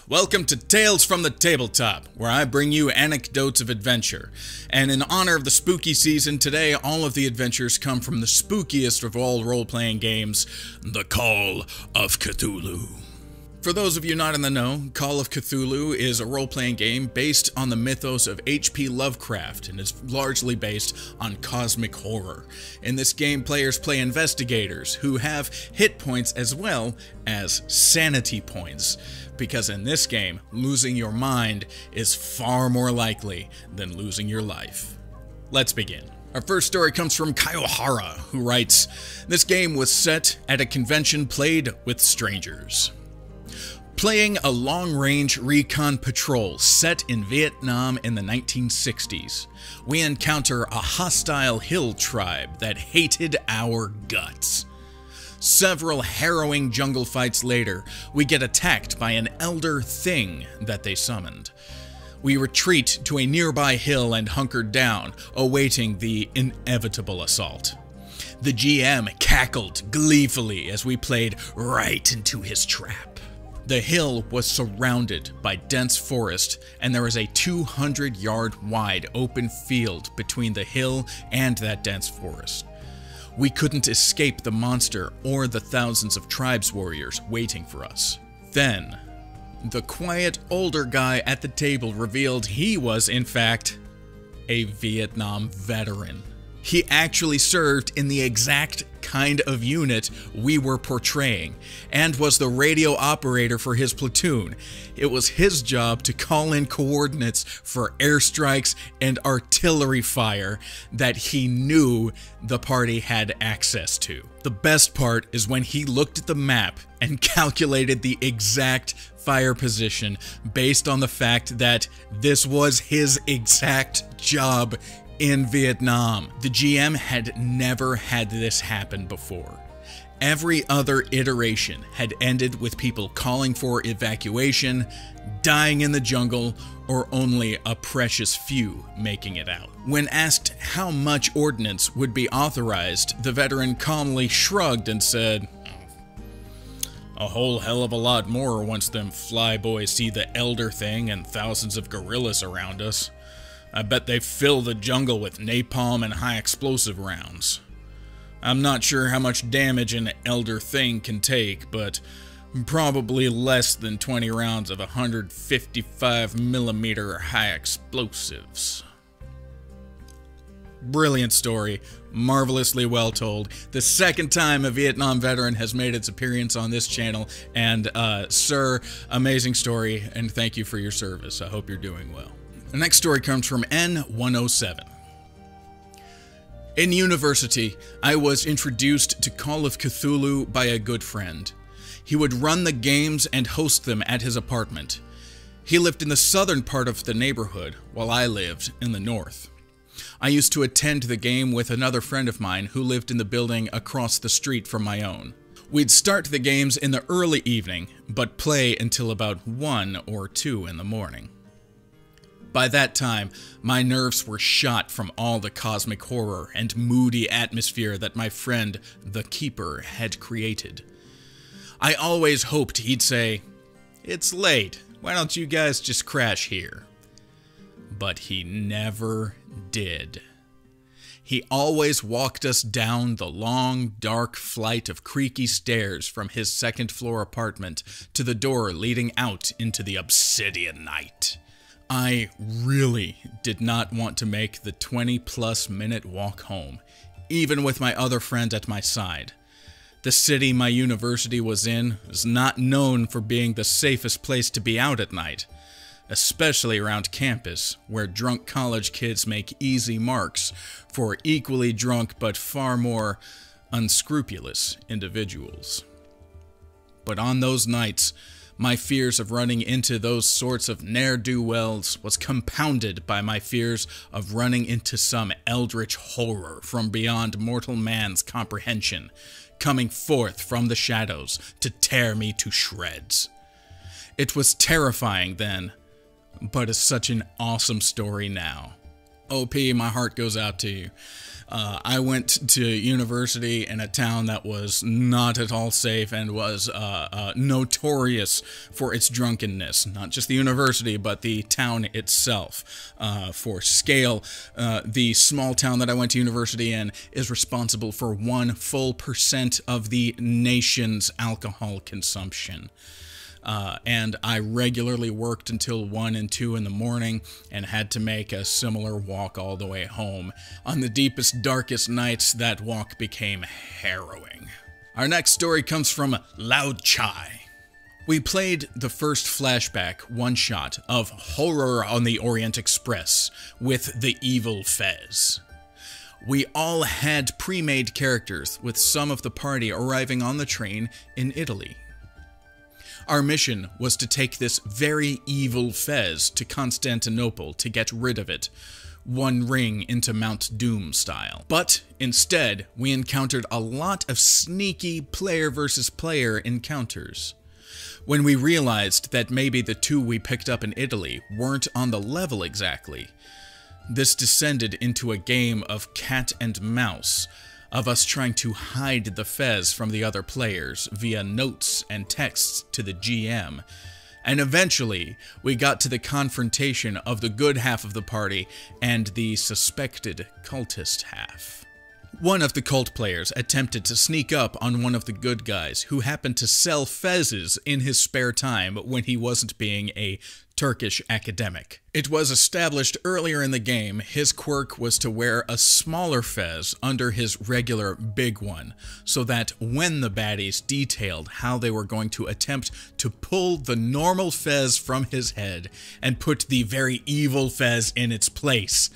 Welcome to Tales from the Tabletop, where I bring you anecdotes of adventure. And in honor of the spooky season, today all of the adventures come from the spookiest of all role-playing games, The Call of Cthulhu. For those of you not in the know, Call of Cthulhu is a role-playing game based on the mythos of H.P. Lovecraft and is largely based on cosmic horror. In this game, players play investigators who have hit points as well as sanity points, because in this game, losing your mind is far more likely than losing your life. Let's begin. Our first story comes from Kaiohara, who writes, "This game was set at a convention played with strangers. Playing a long-range recon patrol set in Vietnam in the 1960s, we encounter a hostile hill tribe that hated our guts. Several harrowing jungle fights later, we get attacked by an elder thing that they summoned. We retreat to a nearby hill and hunker down, awaiting the inevitable assault. The GM cackled gleefully as we played right into his trap. The hill was surrounded by dense forest, and there was a 200-yard wide open field between the hill and that dense forest. We couldn't escape the monster or the thousands of tribes warriors waiting for us. Then, the quiet older guy at the table revealed he was, in fact, a Vietnam veteran. He actually served in the exact kind of unit we were portraying, and was the radio operator for his platoon. It was his job to call in coordinates for airstrikes and artillery fire that he knew the party had access to. The best part is when he looked at the map and calculated the exact fire position based on the fact that this was his exact job in Vietnam. The GM had never had this happen before. Every other iteration had ended with people calling for evacuation, dying in the jungle, or only a precious few making it out. When asked how much ordnance would be authorized, the veteran calmly shrugged and said, "A whole hell of a lot more once them flyboys see the elder thing and thousands of gorillas around us. I bet they fill the jungle with napalm and high explosive rounds. I'm not sure how much damage an elder thing can take, but probably less than 20 rounds of 155mm high explosives." Brilliant story, marvelously well told. The second time a Vietnam veteran has made its appearance on this channel, and sir, amazing story, and thank you for your service. I hope you're doing well. The next story comes from N107. In university, I was introduced to Call of Cthulhu by a good friend. He would run the games and host them at his apartment. He lived in the southern part of the neighborhood, while I lived in the north. I used to attend the game with another friend of mine who lived in the building across the street from my own. We'd start the games in the early evening, but play until about 1 or 2 in the morning. By that time, my nerves were shot from all the cosmic horror and moody atmosphere that my friend, the Keeper, had created. I always hoped he'd say, "It's late, why don't you guys just crash here?" But he never did. He always walked us down the long, dark flight of creaky stairs from his second-floor apartment to the door leading out into the obsidian night. I really did not want to make the 20-plus minute walk home, even with my other friend at my side. The city my university was in was not known for being the safest place to be out at night, especially around campus, where drunk college kids make easy marks for equally drunk but far more unscrupulous individuals. But on those nights, my fears of running into those sorts of ne'er-do-wells was compounded by my fears of running into some eldritch horror from beyond mortal man's comprehension, coming forth from the shadows to tear me to shreds. It was terrifying then, but is such an awesome story now. OP, my heart goes out to you. I went to university in a town that was not at all safe and was notorious for its drunkenness. Not just the university, but the town itself. For scale, the small town that I went to university in is responsible for 1% of the nation's alcohol consumption. And I regularly worked until 1 and 2 in the morning and had to make a similar walk all the way home. On the deepest, darkest nights, that walk became harrowing. Our next story comes from Loud Chai. We played the first flashback one-shot of Horror on the Orient Express with the evil Fez. We all had pre-made characters, with some of the party arriving on the train in Italy. Our mission was to take this very evil Fez to Constantinople to get rid of it, one ring into Mount Doom style. But instead, we encountered a lot of sneaky player versus player encounters. When we realized that maybe the two we picked up in Italy weren't on the level exactly, this descended into a game of cat and mouse, of us trying to hide the Fez from the other players via notes and texts to the GM. And eventually, we got to the confrontation of the good half of the party and the suspected cultist half. One of the cult players attempted to sneak up on one of the good guys who happened to sell Fezes in his spare time when he wasn't being a Turkish academic. It was established earlier in the game his quirk was to wear a smaller Fez under his regular big one, so that when the baddies detailed how they were going to attempt to pull the normal Fez from his head and put the very evil Fez in its place,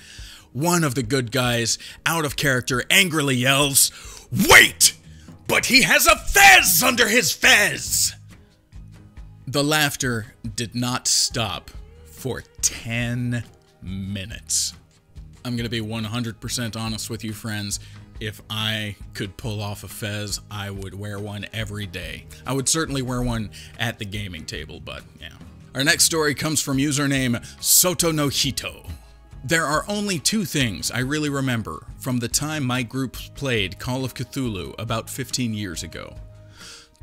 one of the good guys, out of character, angrily yells, "Wait! But he has a Fez under his Fez!" The laughter did not stop for 10 minutes. I'm gonna be 100% honest with you, friends. If I could pull off a Fez, I would wear one every day. I would certainly wear one at the gaming table, but yeah. Our next story comes from username Soto no Hito. There are only two things I really remember from the time my group played Call of Cthulhu about 15 years ago.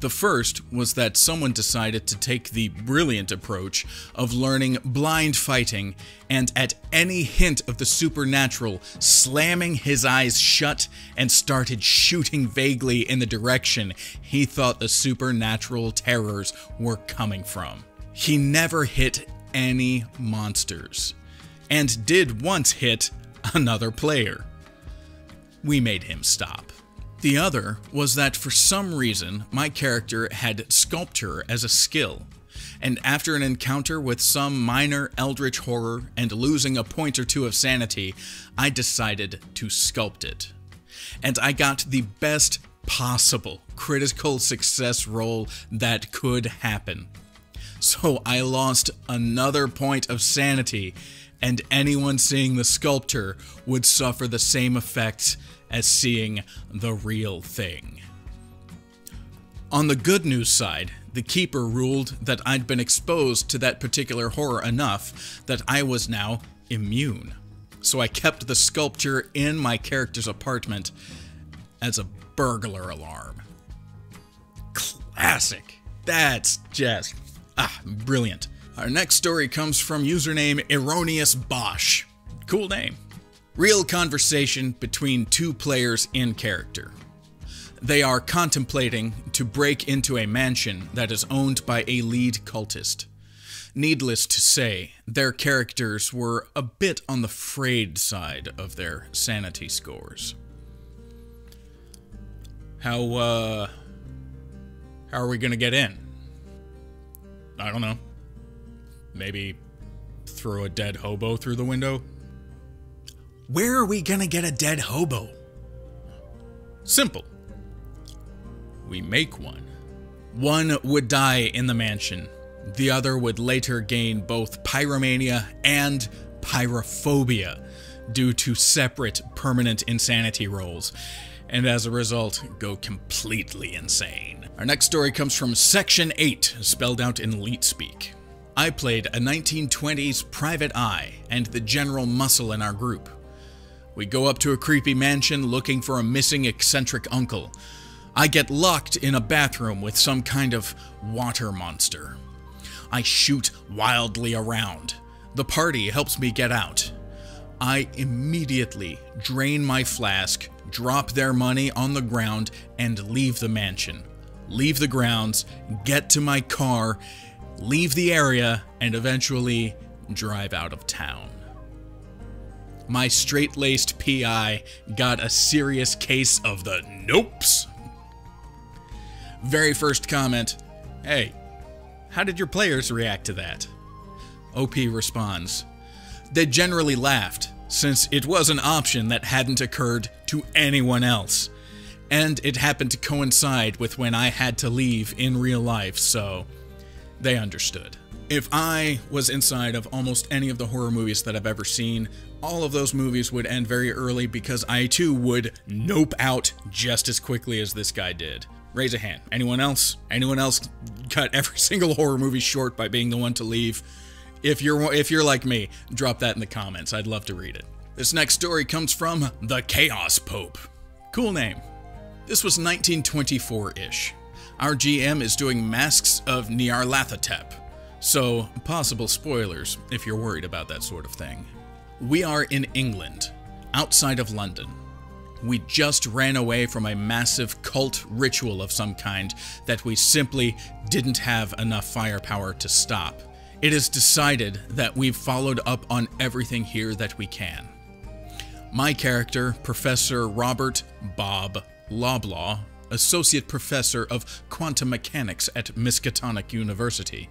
The first was that someone decided to take the brilliant approach of learning blind fighting and at any hint of the supernatural slamming his eyes shut and started shooting vaguely in the direction he thought the supernatural terrors were coming from. He never hit any monsters, and did once hit another player. We made him stop. The other was that for some reason my character had sculpture as a skill, and after an encounter with some minor eldritch horror and losing a point or two of sanity, I decided to sculpt it. And I got the best possible critical success roll that could happen. So I lost another point of sanity, and anyone seeing the sculpture would suffer the same effects as seeing the real thing. On the good news side, the keeper ruled that I'd been exposed to that particular horror enough that I was now immune. So I kept the sculpture in my character's apartment as a burglar alarm. Classic. That's just, brilliant. Our next story comes from username Erroneous Bosch. Cool name. Real conversation between two players in character. They are contemplating to break into a mansion that is owned by a lead cultist. Needless to say, their characters were a bit on the frayed side of their sanity scores. How are we gonna get in? I don't know. Maybe throw a dead hobo through the window? Where are we gonna get a dead hobo? Simple. We make one. One would die in the mansion. The other would later gain both pyromania and pyrophobia due to separate permanent insanity rolls, and as a result, go completely insane. Our next story comes from Section 8, spelled out in elite speak. I played a 1920s private eye and the general muscle in our group. We go up to a creepy mansion looking for a missing eccentric uncle. I get locked in a bathroom with some kind of water monster. I shoot wildly around. The party helps me get out. I immediately drain my flask, drop their money on the ground, and leave the mansion. Leave the grounds, get to my car, leave the area, and eventually drive out of town. My straight-laced PI got a serious case of the nopes. Very first comment, "Hey, how did your players react to that?" OP responds, "They generally laughed, since it was an option that hadn't occurred to anyone else. And it happened to coincide with when I had to leave in real life, so they understood." If I was inside of almost any of the horror movies that I've ever seen, all of those movies would end very early because I too would nope out just as quickly as this guy did. Raise a hand. Anyone else? Anyone else cut every single horror movie short by being the one to leave? If you're like me, drop that in the comments. I'd love to read it. This next story comes from the Chaos Pope. Cool name. This was 1924-ish. Our GM is doing Masks of Nyarlathotep, so possible spoilers if you're worried about that sort of thing. We are in England, outside of London. We just ran away from a massive cult ritual of some kind that we simply didn't have enough firepower to stop. It is decided that we've followed up on everything here that we can. My character, Professor Robert Bob Loblaw, Associate Professor of Quantum Mechanics at Miskatonic University,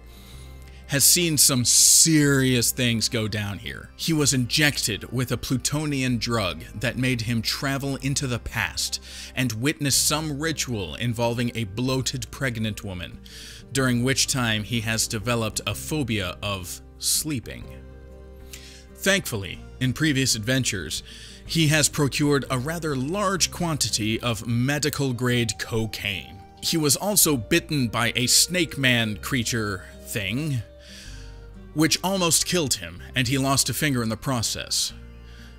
has seen some serious things go down here. He was injected with a plutonian drug that made him travel into the past and witness some ritual involving a bloated pregnant woman, during which time he has developed a phobia of sleeping. Thankfully, in previous adventures, he has procured a rather large quantity of medical-grade cocaine. He was also bitten by a snake man creature thing, which almost killed him, and he lost a finger in the process.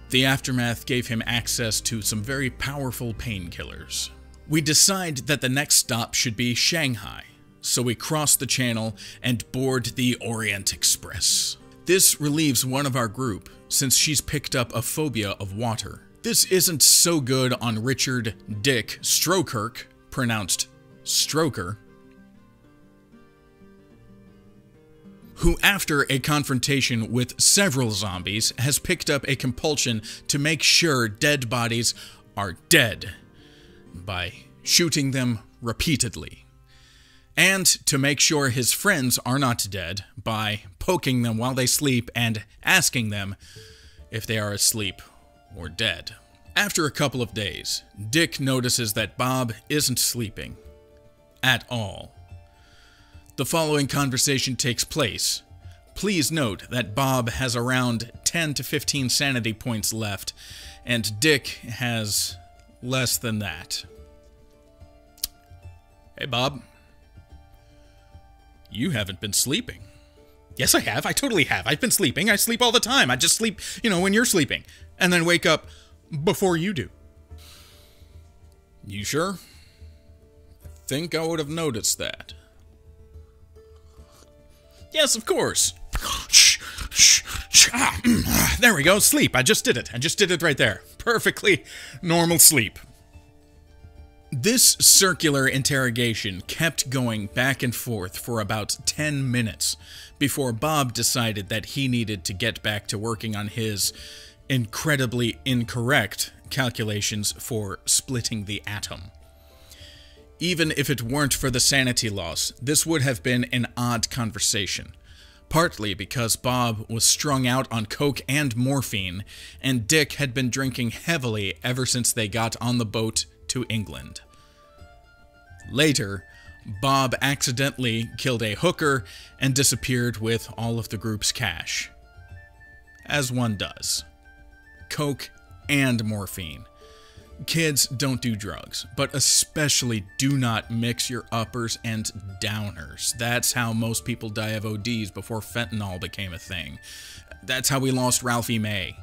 The aftermath gave him access to some very powerful painkillers. We decide that the next stop should be Shanghai, so we cross the channel and board the Orient Express. This relieves one of our group, since she's picked up a phobia of water. This isn't so good on Richard Dick Strokirk, pronounced Stroker, who after a confrontation with several zombies has picked up a compulsion to make sure dead bodies are dead by shooting them repeatedly, and to make sure his friends are not dead by poking them while they sleep and asking them if they are asleep or dead. After a couple of days, Dick notices that Bob isn't sleeping at all. The following conversation takes place. Please note that Bob has around 10 to 15 sanity points left, and Dick has less than that. "Hey, Bob. You haven't been sleeping." "Yes, I have. I totally have. I've been sleeping. I sleep all the time. I just sleep, when you're sleeping, and then wake up before you do." "You sure? I think I would have noticed that." "Yes, of course." There we go. Sleep. I just did it. I just did it right there. Perfectly normal sleep. This circular interrogation kept going back and forth for about 10 minutes before Bob decided that he needed to get back to working on his incredibly incorrect calculations for splitting the atom. Even if it weren't for the sanity loss, this would have been an odd conversation, partly because Bob was strung out on coke and morphine, and Dick had been drinking heavily ever since they got on the boat to England. Later, Bob accidentally killed a hooker and disappeared with all of the group's cash. As one does. Coke and morphine. Kids, don't do drugs, but especially do not mix your uppers and downers. That's how most people die of ODs before fentanyl became a thing. That's how we lost Ralphie May.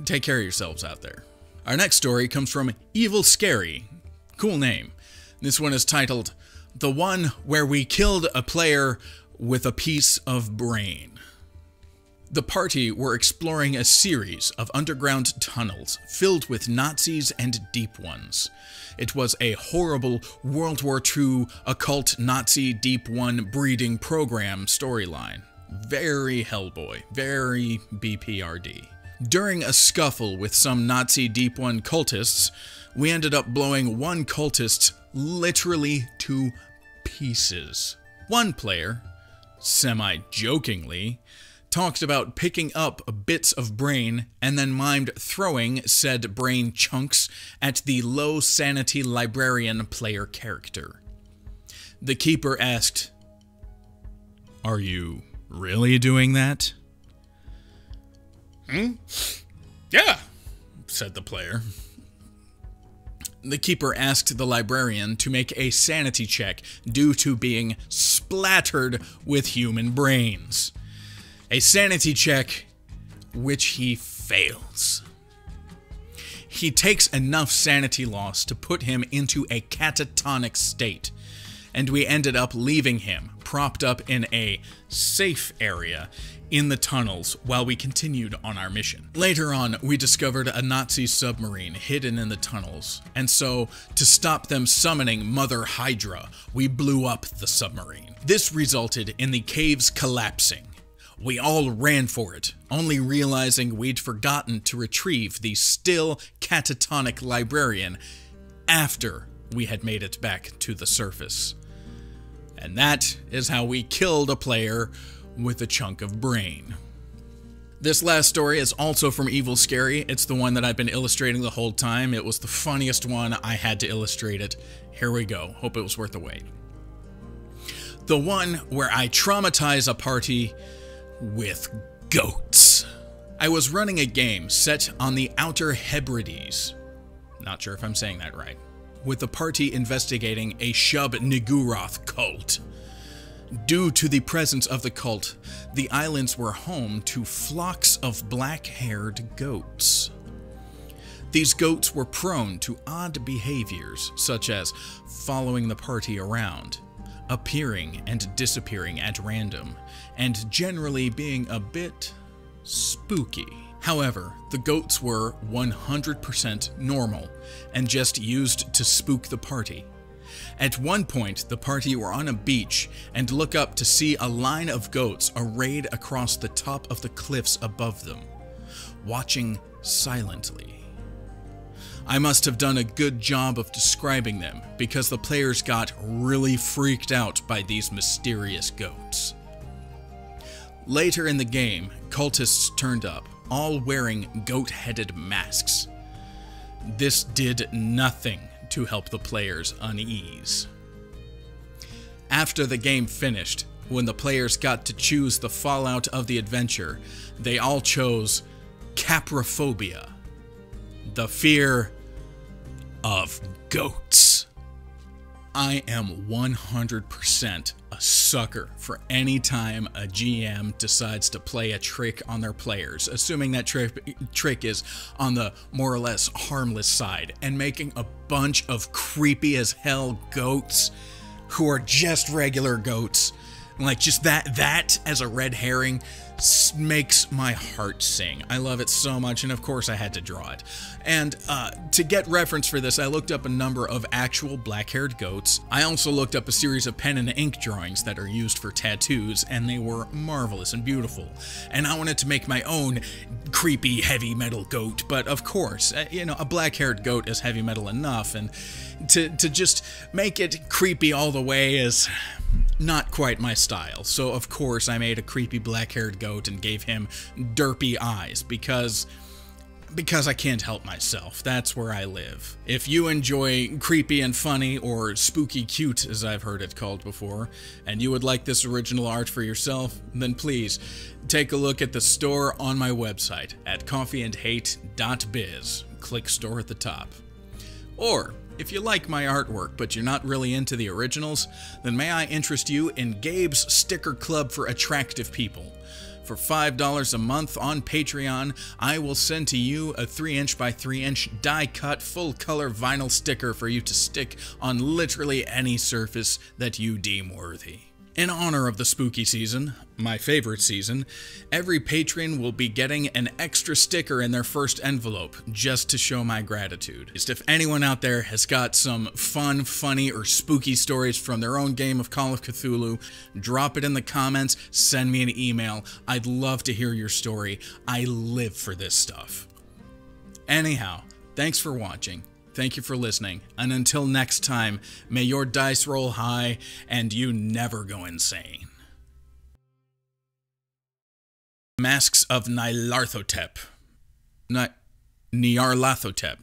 take care of yourselves out there. Our next story comes from Evil Scary. Cool name. This one is titled, The One Where We Killed a Player with a Piece of Brain. The party were exploring a series of underground tunnels filled with Nazis and Deep Ones. It was a horrible World War II occult Nazi Deep One breeding program storyline. Very Hellboy, very BPRD. During a scuffle with some Nazi Deep One cultists, we ended up blowing one cultist literally to pieces. One player, semi-jokingly, talked about picking up bits of brain and then mimed throwing said brain chunks at the low-sanity librarian player character. The keeper asked, "Are you really doing that?" "Yeah," said the player. The keeper asked the librarian to make a sanity check due to being splattered with human brains. A sanity check which he fails. He takes enough sanity loss to put him into a catatonic state, and we ended up leaving him propped up in a safe area in the tunnels while we continued on our mission. Later on, we discovered a Nazi submarine hidden in the tunnels, and so, to stop them summoning Mother Hydra, we blew up the submarine. This resulted in the caves collapsing. We all ran for it, only realizing we'd forgotten to retrieve the still catatonic librarian after we had made it back to the surface. And that is how we killed a player with a chunk of brain. This last story is also from Evil Scary. It's the one that I've been illustrating the whole time. It was the funniest one. I had to illustrate it. Here we go. Hope it was worth the wait. The one where I traumatize a party with goats. I was running a game set on the Outer Hebrides. Not sure if I'm saying that right. With the party investigating a Shub-Niggurath cult. Due to the presence of the cult, the islands were home to flocks of black-haired goats. These goats were prone to odd behaviors, such as following the party around, appearing and disappearing at random, and generally being a bit spooky. However, the goats were 100% normal and just used to spook the party. At one point, the party were on a beach and look up to see a line of goats arrayed across the top of the cliffs above them, watching silently. I must have done a good job of describing them because the players got really freaked out by these mysterious goats. Later in the game, cultists turned up, all wearing goat-headed masks. This did nothing to help the players' unease. After the game finished, when the players got to choose the fallout of the adventure, they all chose caprophobia, the fear of goats. I am 100% a sucker for any time a GM decides to play a trick on their players, assuming that trick is on the more or less harmless side, and making a bunch of creepy as hell goats who are just regular goats. Like, just that as a red herring makes my heart sing. I love it so much, and of course I had to draw it. And to get reference for this, I looked up a number of actual black-haired goats. I also looked up a series of pen and ink drawings that are used for tattoos, and they were marvelous and beautiful. And I wanted to make my own creepy heavy metal goat, but of course, a black-haired goat is heavy metal enough, and to just make it creepy all the way is not quite my style. So of course I made a creepy black-haired goat and gave him derpy eyes because I can't help myself. That's where I live. If you enjoy creepy and funny, or spooky cute as I've heard it called before, and you would like this original art for yourself, then please take a look at the store on my website at coffeeandhate.biz. Click store at the top. Or if you like my artwork, but you're not really into the originals, then may I interest you in Gabe's Sticker Club for Attractive People. For $5 a month on Patreon, I will send to you a 3" by 3" die-cut full-color vinyl sticker for you to stick on literally any surface that you deem worthy. In honor of the spooky season, my favorite season, every patron will be getting an extra sticker in their first envelope, just to show my gratitude. If anyone out there has got some fun, funny, or spooky stories from their own game of Call of Cthulhu, drop it in the comments, send me an email. I'd love to hear your story. I live for this stuff. Anyhow, thanks for watching. Thank you for listening, and until next time, may your dice roll high and you never go insane. Masks of Nyarlathotep. Nyarlathotep.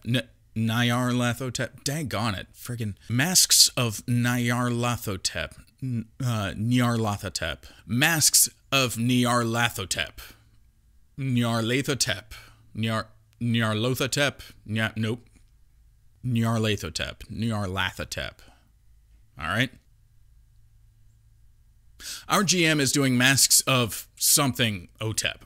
Nyarlathotep. Daggone it. Friggin' Masks of Nyarlathotep. Nyarlathotep. Masks of Nyarlathotep. Nyarlathotep. Nyarlathotep. Nope. Nyarlathotep. Nyarlathotep. Alright? Our GM is doing Masks of something Otep.